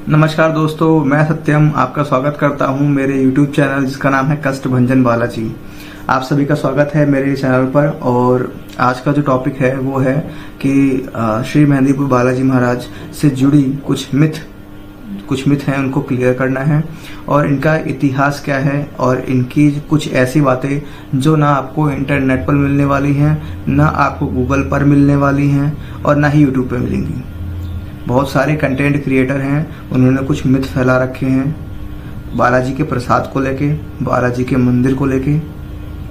नमस्कार दोस्तों, मैं सत्यम आपका स्वागत करता हूं मेरे YouTube चैनल जिसका नाम है कष्टभंजन बालाजी। आप सभी का स्वागत है मेरे चैनल पर। और आज का जो टॉपिक है वो है कि श्री मेहंदीपुर बालाजी महाराज से जुड़ी कुछ मिथ हैं, उनको क्लियर करना है और इनका इतिहास क्या है और इनकी कुछ ऐसी बातें जो ना आपको इंटरनेट पर मिलने वाली हैं, ना आपको गूगल पर मिलने वाली हैं और ना ही यूट्यूब पर मिलेंगी। बहुत सारे कंटेंट क्रिएटर हैं, उन्होंने कुछ मिथ फैला रखे हैं बालाजी के प्रसाद को लेके, बालाजी के मंदिर को लेके,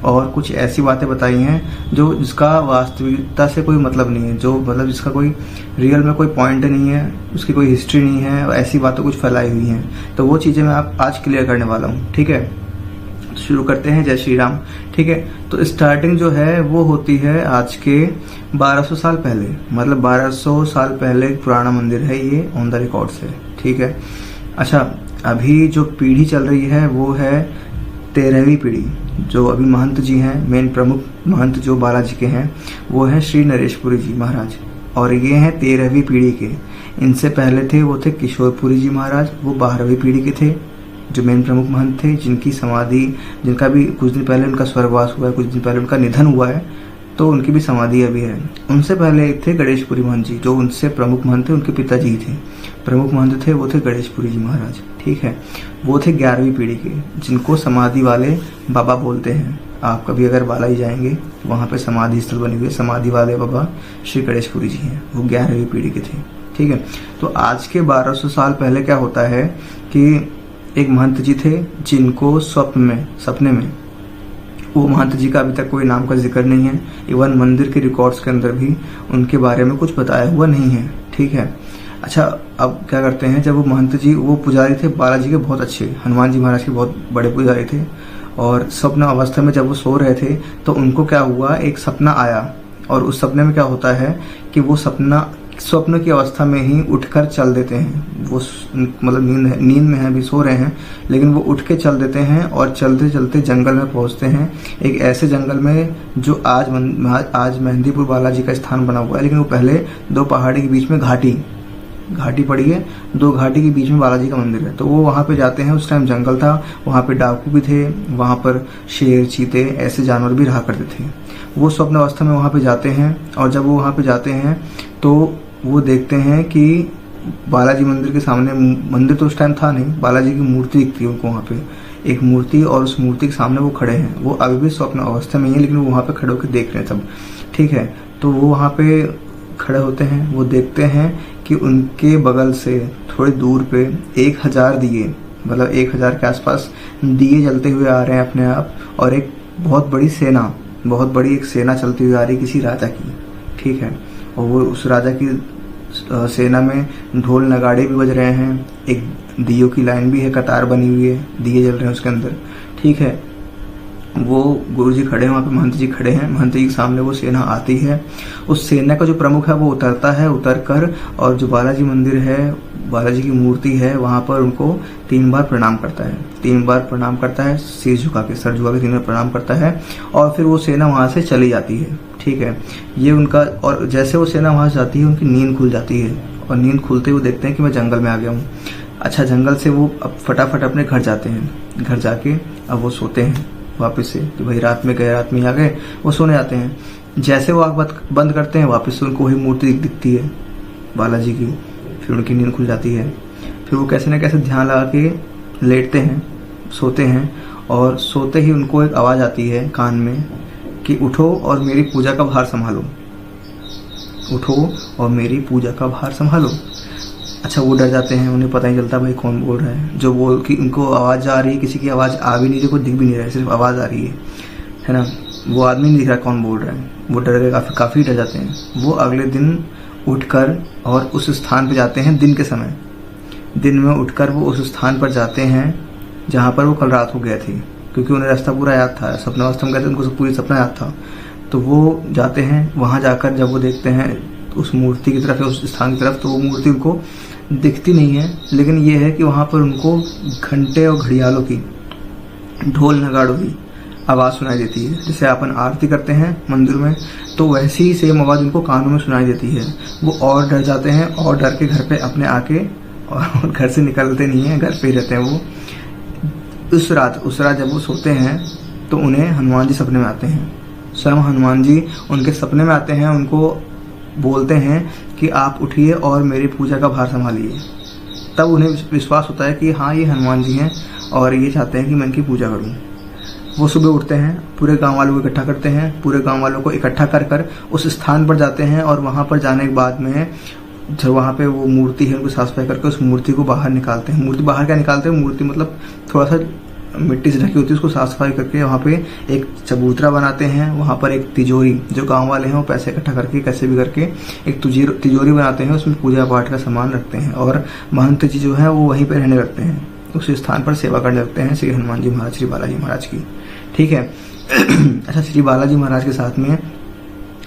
और कुछ ऐसी बातें बताई हैं जो जिसका वास्तविकता से कोई मतलब नहीं है, जो मतलब जिसका कोई रियल में कोई पॉइंट नहीं है, उसकी कोई हिस्ट्री नहीं है, ऐसी बातें कुछ फैलाई हुई हैं। तो वो चीज़ें मैं आज क्लियर करने वाला हूँ। ठीक है, शुरू करते हैं। जय श्री राम। ठीक है, तो स्टार्टिंग जो है वो होती है आज के 1200 साल पहले, मतलब 1200 साल पहले पुराना मंदिर है ये, ऑन द रिकॉर्ड से। ठीक है, अच्छा, अभी जो पीढ़ी चल रही है वो है 13वीं पीढ़ी। जो अभी महंत जी हैं, मेन प्रमुख महंत जो बालाजी के हैं वो हैं श्री नरेशपुरी जी महाराज, और ये हैं 13वीं पीढ़ी के। इनसे पहले थे वो थे किशोरपुरी जी महाराज, वो 12वीं पीढ़ी के थे, जो मेन प्रमुख महंत थे, जिनकी समाधि, जिनका भी कुछ दिन पहले उनका स्वर्गवास हुआ है, कुछ दिन पहले उनका निधन हुआ है, तो उनकी भी समाधि अभी है। उनसे पहले एक थे गणेशपुरी महंत जी, जो उनसे प्रमुख महंत थे, उनके पिताजी थे प्रमुख महंत थे, वो थे गणेशपुरी जी महाराज। ठीक है, वो थे 11वीं पीढ़ी के, जिनको समाधि वाले बाबा बोलते हैं। आप कभी अगर बालाजी जाएंगे वहाँ पे समाधि स्थल बने हुए समाधि वाले बाबा श्री गणेशपुरी जी हैं, वो 11वीं पीढ़ी के थे। ठीक है, तो आज के 1200 साल पहले क्या होता है कि एक महंत जी थे जिनको सपने में वो महंत जी का अभी तक कोई नाम का जिक्र नहीं है, इवन मंदिर के रिकॉर्ड्स के अंदर भी उनके बारे में कुछ बताया हुआ नहीं है। ठीक है, अच्छा, अब क्या करते हैं, जब वो महंत जी, वो पुजारी थे बालाजी के बहुत अच्छे, हनुमान जी महाराज के बहुत बड़े पुजारी थे, और स्वप्न अवस्था में जब वो सो रहे थे तो उनको क्या हुआ, एक सपना आया। और उस सपने में क्या होता है कि वो स्वप्न की अवस्था में ही उठकर चल देते हैं। वो मतलब नींद में है, अभी सो रहे हैं, लेकिन वो उठ के चल देते हैं और चलते चलते जंगल में पहुंचते हैं, एक ऐसे जंगल में जो आज मेहंदीपुर बालाजी का स्थान बना हुआ है। लेकिन वो पहले दो पहाड़ी के बीच में घाटी पड़ी है, दो घाटी के बीच में बालाजी का मंदिर है। तो वो वहाँ पे जाते हैं, उस टाइम जंगल था, वहाँ पे डाकू भी थे, वहाँ पर शेर, चीते, ऐसे जानवर भी रहा करते थे। वो स्वप्न अवस्था में वहाँ पे जाते हैं, और जब वो वहाँ पे जाते हैं तो वो देखते हैं कि बालाजी मंदिर के सामने, मंदिर तो उस टाइम था नहीं, बालाजी की मूर्ति दिखती है उनको वहाँ पे, एक मूर्ति, और उस मूर्ति के सामने वो खड़े हैं। वो अभी भी स्वप्न अवस्था में ही है, लेकिन वो वहाँ पे खड़े होकर देख रहे हैं सब। ठीक है, तो वो वहाँ पे खड़े होते हैं, वो देखते हैं कि उनके बगल से थोड़ी दूर पे 1000 दिए, मतलब 1000 के आसपास दिए जलते हुए आ रहे हैं अपने आप, और एक बहुत बड़ी एक सेना चलती हुई आ रही है किसी राजा की। ठीक है, और वो उस राजा की सेना में ढोल नगाड़े भी बज रहे हैं, एक दियों की लाइन भी है, कतार बनी हुई है, दिए जल रहे हैं उसके अंदर। ठीक है, वो गुरु जी खड़े हैं वहाँ पे, महंत जी खड़े हैं, महंत जी के सामने वो सेना आती है। उस सेना का जो प्रमुख है वो उतरता है, उतरकर और जो बालाजी मंदिर है, बालाजी की मूर्ति है, वहाँ पर उनको 3 बार प्रणाम करता है। 3 बार प्रणाम करता है, सर झुका के 3 बार प्रणाम करता है, और फिर वो सेना वहाँ से चली जाती है। ठीक है, ये उनका, और जैसे वो सेना वहाँ से जाती है उनकी नींद खुल जाती है, और नींद खुलते हुए देखते हैं कि मैं जंगल में आ गया हूँ। अच्छा, जंगल से वो अब फटाफट अपने घर जाते हैं, घर जाके अब वो सोते हैं वापस से, कि भाई रात में गए, रात में आ गए, वो सोने जाते हैं। जैसे वो आँख बंद करते हैं, वापस से उनको वही मूर्ति दिखती है बालाजी की, फिर उनकी नींद खुल जाती है। फिर वो कैसे न कैसे ध्यान लगा के लेटते हैं, सोते हैं, और सोते ही उनको एक आवाज़ आती है कान में कि उठो और मेरी पूजा का भार संभालो, उठो और मेरी पूजा का भार संभालो। अच्छा, वो डर जाते हैं, उन्हें पता नहीं चलता भाई कौन बोल रहा है। जो बोल कि उनको आवाज़ आ रही है, किसी की आवाज़ आ भी नहीं रही, कोई दिख भी नहीं रहा है, सिर्फ आवाज़ आ रही है ना। वो आदमी नहीं दिख रहा कौन बोल रहा है। वो डर गए, काफ़ी डर जाते हैं। वो अगले दिन उठकर और उस स्थान पर जाते हैं, दिन के समय, दिन में उठकर वो उस स्थान पर जाते हैं जहाँ पर वो कल रात को गए थे, क्योंकि उन्हें रास्ता पूरा याद था, सपनावस्था में गए थे, उनको पूरी सपना याद था। तो वो जाते हैं, वहाँ जाकर जब वो देखते हैं उस मूर्ति की तरफ, उस स्थान की तरफ, तो वो मूर्ति उनको दिखती नहीं है, लेकिन ये है कि वहाँ पर उनको घंटे और घड़ियालों की, ढोल नगाड़ों की आवाज़ सुनाई देती है। जैसे अपन आरती करते हैं मंदिर में, तो वैसी ही सेम आवाज़ उनको कानों में सुनाई देती है। वो और डर जाते हैं, और डर के घर पे अपने आके और घर से निकलते नहीं हैं, घर पे ही रहते हैं वो। उस रात जब वो सोते हैं तो उन्हें हनुमान जी सपने में आते हैं। स्वयं हनुमान जी उनके सपने में आते हैं, उनको बोलते हैं कि आप उठिए और मेरी पूजा का भार संभालिए। तब उन्हें विश्वास होता है कि हाँ, ये हनुमान जी हैं और ये चाहते हैं कि मैं इनकी पूजा करूँ। वो सुबह उठते हैं, पूरे गांव वालों को इकट्ठा करते हैं, पूरे गांव वालों को इकट्ठा कर उस स्थान पर जाते हैं और वहाँ पर जाने के बाद में जब वहाँ पे वो मूर्ति है, उनको साफ सफाई करके उस मूर्ति को बाहर निकालते हैं। मूर्ति बाहर क्या निकालते हैं, मूर्ति मतलब थोड़ा सा मिट्टी से ढकी होती है, उसको साफ सफाई करके वहाँ पे एक चबूतरा बनाते हैं। वहाँ पर एक तिजोरी, जो गांव वाले हैं वो पैसे इकट्ठा करके कैसे भी करके एक तिजोरी बनाते हैं, उसमें पूजा पाठ का सामान रखते हैं और महंत जी जो है वो वहीं पर रहने लगते हैं, उस स्थान पर सेवा करने लगते हैं श्री हनुमान जी महाराज, श्री बालाजी महाराज की। ठीक है। अच्छा, श्री बालाजी महाराज के साथ में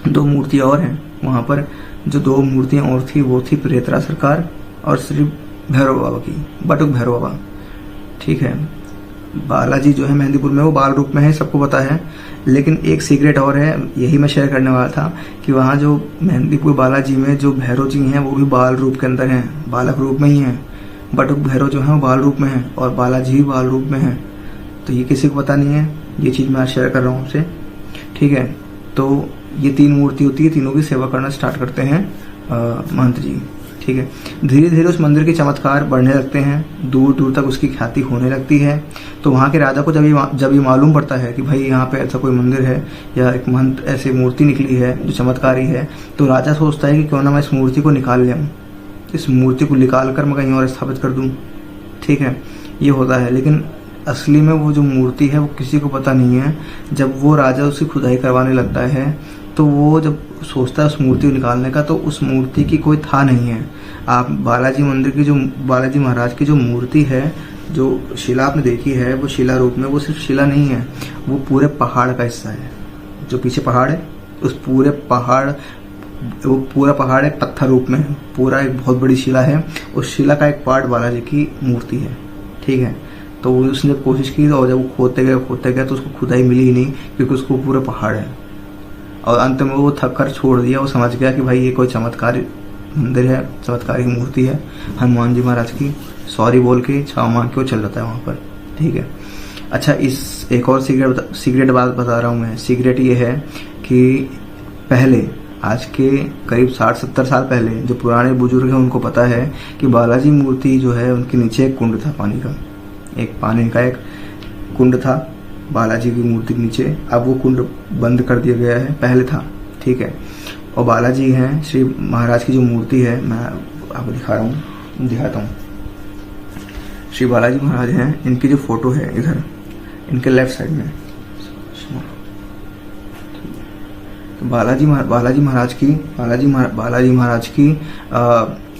2 मूर्तियाँ और हैं वहाँ पर। जो 2 मूर्तियाँ और थी वो थी प्रेतरा सरकार और श्री भैरव बाबा की, बटुक भैरव बाबा। ठीक है। बालाजी जो है मेहंदीपुर में वो बाल रूप में है, सबको पता है। लेकिन एक सीक्रेट और है, यही मैं शेयर करने वाला था कि वहाँ जो मेहंदीपुर बालाजी में जो भैरव जी हैं वो भी बाल रूप के अंदर हैं, बालक रूप में ही हैं। बटुक भैरव जो है वो बाल रूप में है और बालाजी भी बाल रूप में है। तो ये किसी को पता नहीं है, ये चीज़ मैं आज शेयर कर रहा हूँ आपसे। ठीक है। तो ये 3 मूर्ति होती है, तीनों की सेवा करना स्टार्ट करते हैं महंत जी। ठीक है। धीरे धीरे उस मंदिर के चमत्कार बढ़ने लगते हैं, दूर दूर तक उसकी ख्याति होने लगती है। तो वहाँ के राजा को जब ये मालूम पड़ता है कि भाई यहाँ पे ऐसा कोई मंदिर है या एक महंत ऐसी मूर्ति निकली है जो चमत्कारी है, तो राजा सोचता है कि क्यों ना मैं इस मूर्ति को निकाल ले आऊँ, इस मूर्ति को निकाल कर मैं कहीं और स्थापित कर दूँ। ठीक है, ये होता है। लेकिन असली में वो जो मूर्ति है वो किसी को पता नहीं है। जब वो राजा उसकी खुदाई करवाने लगता है तो वो जब सोचता है उस मूर्ति को निकालने का, तो उस मूर्ति की कोई था नहीं है। आप बालाजी मंदिर की जो बालाजी महाराज की जो मूर्ति है, जो शिला आपने देखी है, वो शिला रूप में, वो सिर्फ शिला नहीं है, वो पूरे पहाड़ का हिस्सा है। जो पीछे पहाड़ है, उस पूरे पहाड़, वो पूरा पहाड़ एक पत्थर रूप में है, पूरा एक बहुत बड़ी शिला है। उस शिला का एक पार्ट बालाजी की मूर्ति है। ठीक है। तो उसने जब कोशिश की और जब वो खोदते गए तो उसको खुदाई मिली ही नहीं, क्योंकि उसको पूरा पहाड़ है। और अंत में वो थक कर छोड़ दिया। वो समझ गया कि भाई ये कोई चमत्कारी मंदिर है, चमत्कारी मूर्ति है हनुमान जी महाराज की। सॉरी बोल के क्षमा मांग के वो चल जाता है वहाँ पर। ठीक है। अच्छा, इस एक और सीक्रेट बात बता रहा हूँ मैं। सीक्रेट ये है कि पहले, आज के करीब 60-70 साल पहले, जो पुराने बुजुर्ग हैं उनको पता है कि बालाजी मूर्ति जो है उनके नीचे एक कुंड था, पानी का एक कुंड था बालाजी की मूर्ति के नीचे। अब वो कुंड बंद कर दिया गया है, पहले था। ठीक है। और बालाजी हैं, श्री महाराज की जो मूर्ति है, मैं आपको दिखाता हूँ। श्री बालाजी महाराज हैं, इनकी जो फोटो है इधर, इनके लेफ्ट साइड में, तो बालाजी महाराज की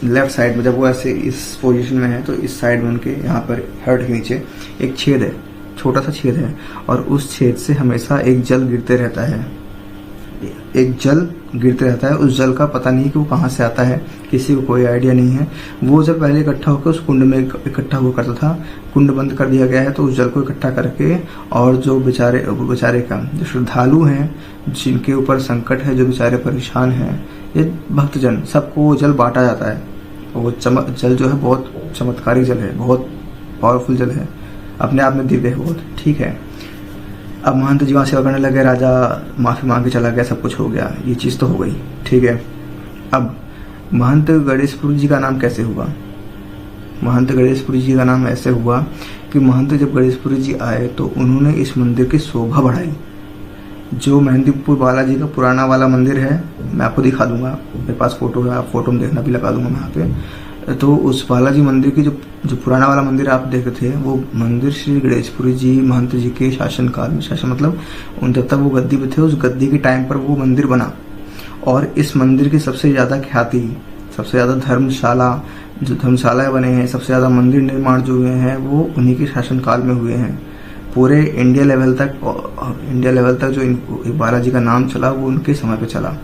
लेफ्ट साइड में, जब वो ऐसे इस पोजीशन में है तो इस साइड में उनके यहाँ पर हेड के नीचे एक छेद है, छोटा सा छेद है, और उस छेद से हमेशा एक जल गिरते रहता है। उस जल का पता नहीं कि वो कहाँ से आता है, किसी को कोई आइडिया नहीं है। वो जब पहले इकट्ठा होकर उस कुंड में इकट्ठा हुआ करता था, कुंड बंद कर दिया गया है, तो उस जल को इकट्ठा करके, और जो बेचारे का जो श्रद्धालु हैं, जिनके ऊपर संकट है, जो बेचारे परेशान हैं, ये भक्तजन, सबको वो जल बांटा जाता है। वो जल जो है बहुत चमत्कारी जल है, बहुत पावरफुल जल है, अपने आप में दिव्य है बहुत। ठीक है। अब महंत जी वहाँ सेवा करने लगे, राजा माफी मांग के चला गया, सब कुछ हो गया, ये चीज़ तो हो गई। ठीक है। अब महंत गणेशपुरी जी का नाम कैसे हुआ? महंत गणेशपुरी जी का नाम ऐसे हुआ कि महंत जब गणेशपुरी जी आए तो उन्होंने इस मंदिर की शोभा बढ़ाई। जो मेहंदीपुर बालाजी का पुराना वाला मंदिर है, मैं आपको दिखा दूंगा, मेरे पास फोटो है, आप फोटो में देखना, भी लगा दूंगा मैं यहाँ पे। तो उस बालाजी मंदिर की जो पुराना वाला मंदिर आप देख रहे थे, वो मंदिर श्री गणेशपुरी जी महंत जी के शासन काल में, शासन मतलब जब तक वो गद्दी पे थे, उस गद्दी के टाइम पर वो मंदिर बना। और इस मंदिर की सबसे ज़्यादा ख्याति, सबसे ज़्यादा धर्मशालाएं बने हैं, सबसे ज़्यादा मंदिर निर्माण जो हुए हैं वो उन्हीं के शासन काल में हुए हैं। पूरे इंडिया लेवल तक जो बालाजी का नाम चला वो उनके समय पे चला।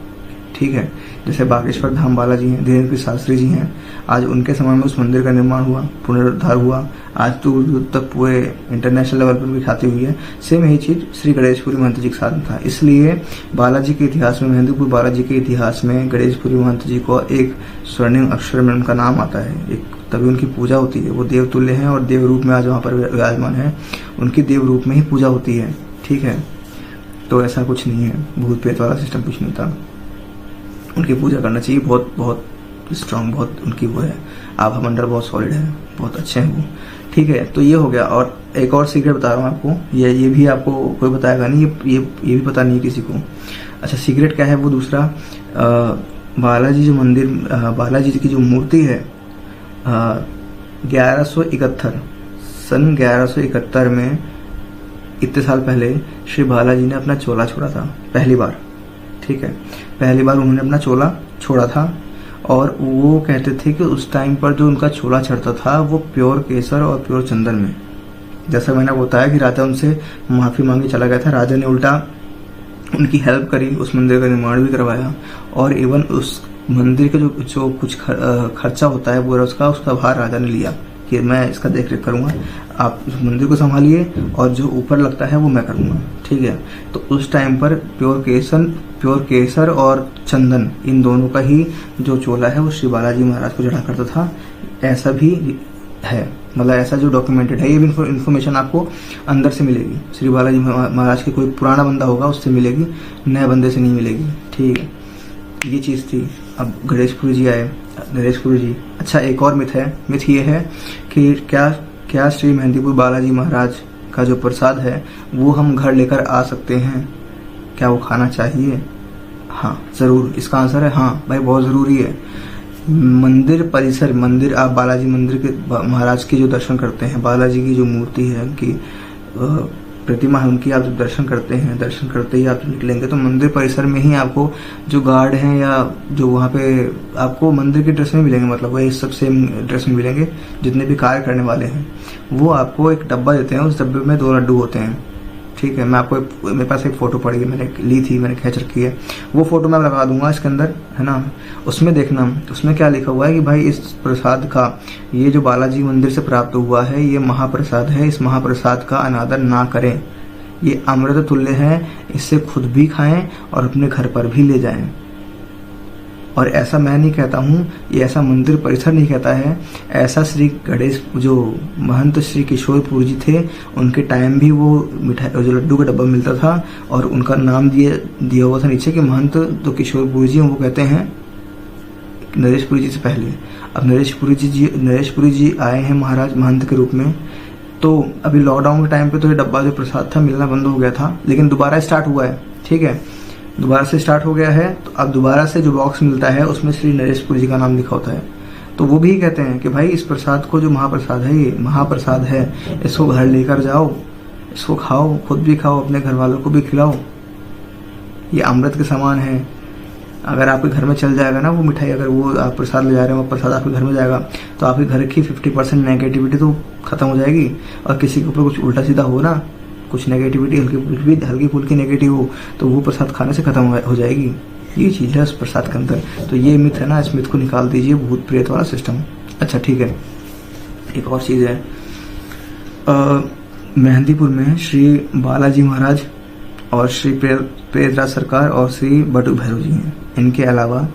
ठीक है। जैसे बागेश्वर धाम बालाजी हैं, धीरेन्द्र शास्त्री जी हैं, आज उनके समय में उस मंदिर का निर्माण हुआ, पुनरुद्धार हुआ, आज दूर दूर तक पूरे इंटरनेशनल लेवल पर भी ख्याति हुई है। सेम यही चीज श्री गणेशपुरी महंत जी के साथ था। इसलिए बालाजी के इतिहास में, मेहंदीपुर बालाजी के इतिहास में गणेशपुरी महंत जी को एक स्वर्णिम अक्षर में उनका नाम आता है, एक तभी उनकी पूजा होती है। वो देव तुल्य हैं और देव रूप में आज वहाँ पर विराजमान है, उनकी देव रूप में ही पूजा होती है। ठीक है, तो ऐसा कुछ नहीं है, भूत प्रेत वाला सिस्टम कुछ नहीं था। उनकी पूजा करना चाहिए, बहुत बहुत स्ट्रांग, बहुत उनकी वो है, आभा मंडल बहुत सॉलिड है, बहुत अच्छे हैं वो। ठीक है, तो ये हो गया। और एक और सीक्रेट बता रहा हूँ आपको, ये भी आपको कोई बताएगा नहीं, ये भी पता नहीं है किसी को। अच्छा, सीक्रेट क्या है वो दूसरा, बालाजी जो मंदिर, बालाजी की जो मूर्ति है, 1171 सन 1171 में, इतने साल पहले श्री बालाजी ने अपना चोला छोड़ा था पहली बार। ठीक है, पहली बार उन्होंने अपना चोला छोड़ा था, और वो कहते थे कि उस टाइम पर जो उनका चोला चढ़ता था वो प्योर केसर और प्योर चंदन में। जैसा मैंने बताया कि राजा उनसे माफी मांगे चला गया था, राजा ने उल्टा उनकी हेल्प करी, उस मंदिर का निर्माण भी करवाया, और इवन उस मंदिर का जो कुछ खर्चा होता है पूरा उसका भार राजा ने लिया कि मैं इसका देख रेख करूंगा, आप इस मंदिर को संभालिए और जो ऊपर लगता है वो मैं करूंगा। ठीक है, तो उस टाइम पर प्योर केसर और चंदन, इन दोनों का ही जो चोला है वो श्री बालाजी महाराज को चढ़ा करता था, ऐसा भी है। मतलब ऐसा जो डॉक्यूमेंटेड है, ये भी इन्फॉर्मेशन आपको अंदर से मिलेगी, श्री बालाजी महाराज के कोई पुराना बंदा होगा उससे मिलेगी, नए बंदे से नहीं मिलेगी। ठीक है, ये चीज़ थी। अब गणेशपुरी जी आए, गणेशपुरी जी। अच्छा, एक और मिथ है, मिथ ये है कि क्या श्री मेहंदीपुर बालाजी महाराज का जो प्रसाद है वो हम घर लेकर आ सकते हैं, क्या वो खाना चाहिए? हाँ ज़रूर, इसका आंसर है हाँ भाई, बहुत ज़रूरी है। मंदिर परिसर, मंदिर, आप बालाजी मंदिर के महाराज के जो दर्शन करते हैं, बालाजी की जो मूर्ति है, उनकी प्रतिमा है, उनकी आप जब दर्शन करते हैं, दर्शन करते ही आप निकलेंगे तो मंदिर परिसर में ही आपको जो गार्ड हैं या जो वहाँ पे आपको मंदिर की ड्रेस में मिलेंगे, मतलब वही सब सेम ड्रेस में मिलेंगे, जितने भी कार्य करने वाले हैं वो आपको एक डब्बा देते हैं, उस डब्बे में 2 लड्डू होते हैं। ठीक है, मेरे पास एक फ़ोटो पड़ी है, मैंने ली थी, मैंने खींच रखी है, वो फ़ोटो मैं लगा दूंगा इसके अंदर, है ना। उसमें देखना, उसमें क्या लिखा हुआ है कि भाई इस प्रसाद का, ये जो बालाजी मंदिर से प्राप्त हुआ है ये महाप्रसाद है, इस महाप्रसाद का अनादर ना करें, ये अमृत तुल्य है, इससे खुद भी खाएं और अपने घर पर भी ले जाएं। और ऐसा मैं नहीं कहता हूँ, ये ऐसा मंदिर परिसर नहीं कहता है, ऐसा श्री गणेश जो महंत श्री किशोरपुर जी थे, उनके टाइम भी वो मिठाई जो लड्डू का डब्बा मिलता था और उनका नाम दिया हुआ था नीचे कि महंत तो किशोरपुर जी, वो कहते हैं नरेशपुरी जी से पहले। अब नरेशपुरी जी आए हैं महाराज महंत के रूप में, तो अभी लॉकडाउन के टाइम पे तो ये डब्बा जो प्रसाद था मिलना बंद हो गया था, लेकिन दोबारा स्टार्ट हुआ है। ठीक है, दोबारा से स्टार्ट हो गया है, तो अब दोबारा से जो बॉक्स मिलता है उसमें श्री नरेशपुर जी का नाम लिखा होता है। तो वो भी कहते हैं कि भाई इस प्रसाद को, जो महाप्रसाद है, ये महाप्रसाद है, इसको घर लेकर जाओ, इसको खाओ, खुद भी खाओ, अपने घर वालों को भी खिलाओ, ये अमृत के समान है। अगर आपके घर में चल जाएगा ना वो मिठाई, अगर वो आप प्रसाद ले जा रहे हो, प्रसाद आपके घर में जाएगा, तो आपके घर की 50% नेगेटिविटी तो खत्म हो जाएगी। और किसी के ऊपर कुछ उल्टा सीधा हो ना, कुछ नेगेटिविटी, हल्की फुल्की नेगेटिव हो, तो वो प्रसाद खाने से खत्म हो जाएगी। ये चीज़ है उस प्रसाद के अंदर। तो ये मिथ है ना, इस मिथ को निकाल दीजिए, भूत प्रेत वाला सिस्टम। अच्छा ठीक है, एक और चीज़ है, मेहंदीपुर में श्री बालाजी महाराज और श्री प्रेतराज सरकार और श्री बटुक भैरव जी हैं। इनके अलावा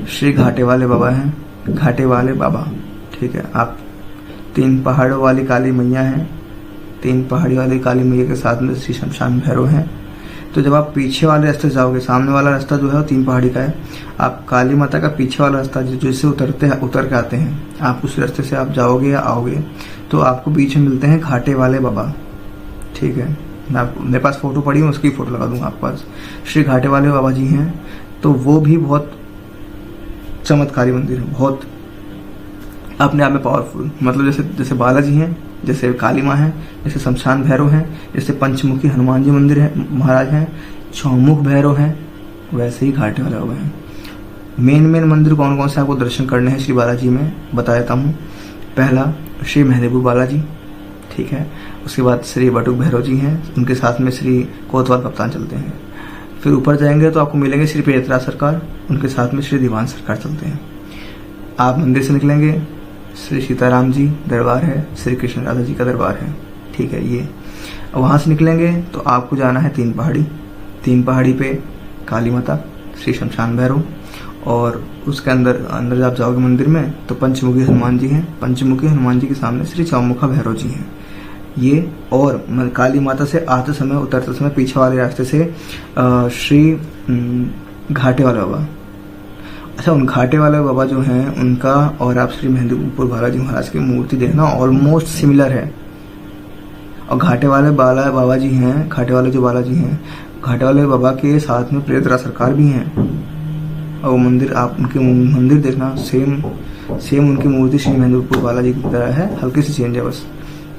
श्री घाटे वाले बाबा हैं, घाटे वाले बाबा। ठीक है, आप 3 पहाड़ों वाली काली मैया हैं, 3 पहाड़ी वाली काली मैया के साथ में श्री शमशान भैरव हैं। तो जब आप पीछे वाले रास्ते से जाओगे, सामने वाला रास्ता जो है वो 3 पहाड़ी का है, आप काली माता का पीछे वाला रास्ता जिससे उतर के आते हैं, आप उस रास्ते से आप जाओगे या आओगे तो आपको बीच में मिलते हैं घाटे वाले बाबा। ठीक है, मेरे पास फोटो पड़ी है, उसकी फोटो लगा दूंगा आपके पास। श्री घाटे वाले बाबा जी हैं, तो वो भी बहुत चमत्कारी मंदिर है, बहुत अपने आप में पावरफुल। मतलब जैसे बालाजी हैं, जैसे काली माँ है, जैसे शमशान भैरव हैं, जैसे पंचमुखी हनुमान जी मंदिर है महाराज हैं, चौमुख भैरव हैं, वैसे ही घाटे वाले बाबा हैं। मेन मंदिर कौन कौन से आपको दर्शन करने हैं श्री बालाजी में बता देता हूँ। पहला श्री मेहंदीपुर बालाजी, ठीक है, उसके बाद श्री बटुक भैरव जी हैं, उनके साथ में श्री कोतवाल कप्तान चलते हैं। फिर ऊपर जाएंगे तो आपको मिलेंगे श्री प्रेतराज सरकार, उनके साथ में श्री दीवान सरकार चलते हैं। आप मंदिर से निकलेंगे, श्री सीताराम जी दरबार है, श्री कृष्ण राधा जी का दरबार है। ठीक है, ये वहाँ से निकलेंगे तो आपको जाना है 3 पहाड़ी। 3 पहाड़ी पे काली माता, श्री शमशान भैरव, और उसके अंदर जब आप जाओगे मंदिर में तो पंचमुखी हनुमान जी हैं। पंचमुखी हनुमान जी के सामने श्री चौमुखा भैरव जी हैं ये। और काली माता से आते समय उतरते समय पीछे वाले रास्ते से श्री घाटे वाले बाबा, अच्छा उन घाटे वाले बाबा जो हैं उनका और आप श्री मेहंदीपुर बालाजी महाराज की मूर्ति देखना ऑलमोस्ट सिमिलर है। और घाटे वाले बाबा जी हैं, घाटे वाले जो बालाजी हैं, घाटे वाले बाबा के साथ में प्रियतरा सरकार भी हैं। और वो मंदिर आप उनके मंदिर देखना सेम उनकी मूर्ति श्री मेहंदीपुर बालाजी की तरह है, हल्की सी चेंज है बस।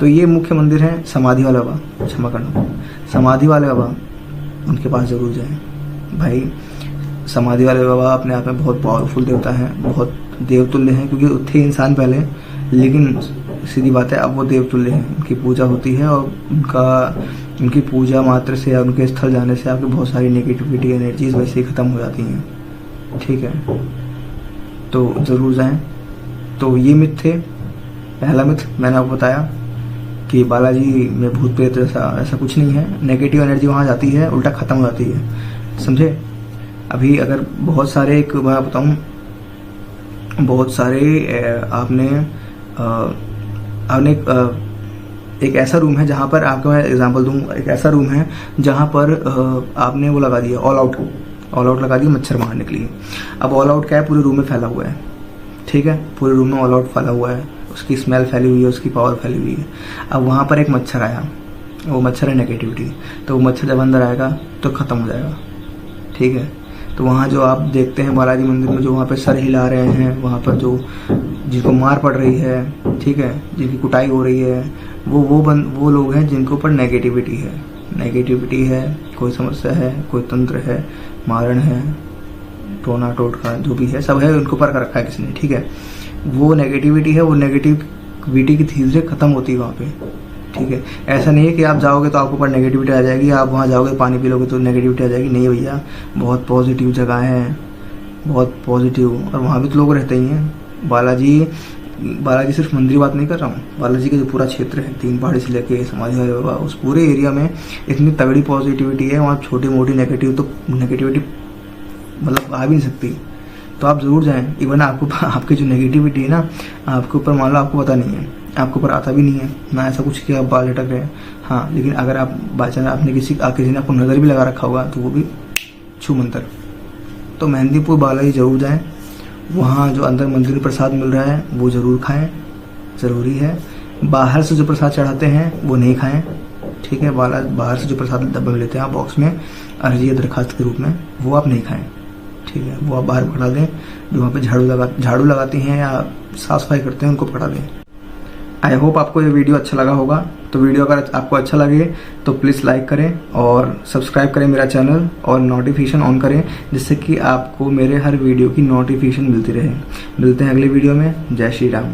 तो ये मुख्य मंदिर है समाधि वाले बाबा, क्षमा करना, समाधि वाले बाबा, उनके पास जरूर जाएं भाई। समाधि वाले बाबा अपने आप में बहुत पावरफुल देवता हैं, बहुत देवतुल्य हैं, क्योंकि थे इंसान पहले, लेकिन सीधी बात है अब वो देवतुल्य हैं। उनकी पूजा होती है और उनकी पूजा मात्र से या उनके स्थल जाने से आपकी बहुत सारी नेगेटिविटी एनर्जीज वैसे ही खत्म हो जाती हैं, ठीक है। तो ज़रूर जाएं। तो ये मिथ थे। पहला मिथ मैंने आपको बताया कि बालाजी में भूत प्रेत ऐसा कुछ नहीं है। नेगेटिव एनर्जी वहाँ जाती है, उल्टा खत्म हो जाती है, समझे। अभी अगर बहुत सारे, एक मैं बताऊँ, बहुत सारे आपने एक ऐसा रूम है जहाँ पर आपको मैं एग्जांपल दूँ, एक ऐसा रूम है जहाँ पर आपने वो लगा दिया ऑल आउट लगा दिया मच्छर मारने के लिए। अब ऑल आउट क्या है, पूरे रूम में फैला हुआ है, ठीक है, पूरे रूम में ऑल आउट फैला हुआ है, उसकी स्मेल फैली हुई है, उसकी पावर फैली हुई है। अब वहाँ पर एक मच्छर आया, वो मच्छर है नेगेटिविटी, तो वो मच्छर जब अंदर आएगा तो ख़त्म हो जाएगा, ठीक है। तो वहाँ जो आप देखते हैं बालाजी मंदिर में, जो वहाँ पे सर हिला रहे हैं, वहाँ पर जो जिनको मार पड़ रही है, ठीक है, जिनकी कुटाई हो रही है, वो लोग हैं जिनके ऊपर नेगेटिविटी है, कोई समस्या है, कोई तंत्र है, मारण है, टोना टोटका जो भी है सब है, उनको ऊपर कर रखा है किसी ने, ठीक है। वो नेगेटिविटी है, वो नेगेटिविटी की धीरे खत्म होती है वहाँ पे, ठीक है। ऐसा नहीं है कि आप जाओगे तो आपके ऊपर नेगेटिविटी आ जाएगी, आप वहाँ जाओगे पानी पी लोगे तो नेगेटिविटी आ जाएगी, नहीं भैया। बहुत पॉजिटिव जगह है, बहुत पॉजिटिव, और वहाँ भी तो लोग रहते ही हैं। बालाजी सिर्फ मंदिर बात नहीं कर रहा हूँ, बालाजी का जो पूरा क्षेत्र है, 3 पहाड़ी से लेके समाधि वाले बाबा, उस पूरे एरिया में इतनी तगड़ी पॉजिटिविटी है, वहाँ छोटी मोटी नेगेटिविटी मतलब आ भी नहीं सकती। तो आप जरूर जाएं। इवन आपकी जो नेगेटिविटी है ना, आपके ऊपर मान लो आपको पता नहीं है, आपके ऊपर आता भी नहीं है ना, ऐसा कुछ कि आप बाल लटक रहे हैं, हाँ, लेकिन अगर आप बाई चांस आपने किसी ने आपको नज़र भी लगा रखा होगा तो वो भी छू मंतर। तो मेहंदीपुर बालाजी जरूर जाएं। वहाँ जो अंदर मंदिर में प्रसाद मिल रहा है वो ज़रूर खाएं, ज़रूरी है। बाहर से जो प्रसाद चढ़ाते हैं वो नहीं खाएं, ठीक है। बाहर से जो प्रसाद डब्बे में लेते हैं आप बॉक्स में अर्जी या दरखास्त के रूप में, वो आप नहीं खाएं, ठीक है। वो आप बाहर पकड़ा दें, जो वहाँ पे झाड़ू लगाती हैं या साफ सफाई करते हैं उनको पकड़ा दें। आई होप आपको ये वीडियो अच्छा लगा होगा। तो वीडियो अगर आपको अच्छा लगे तो प्लीज़ लाइक करें और सब्सक्राइब करें मेरा चैनल और नोटिफिकेशन ऑन करें, जिससे कि आपको मेरे हर वीडियो की नोटिफिकेशन मिलती रहे। मिलते हैं अगले वीडियो में। जय श्री राम।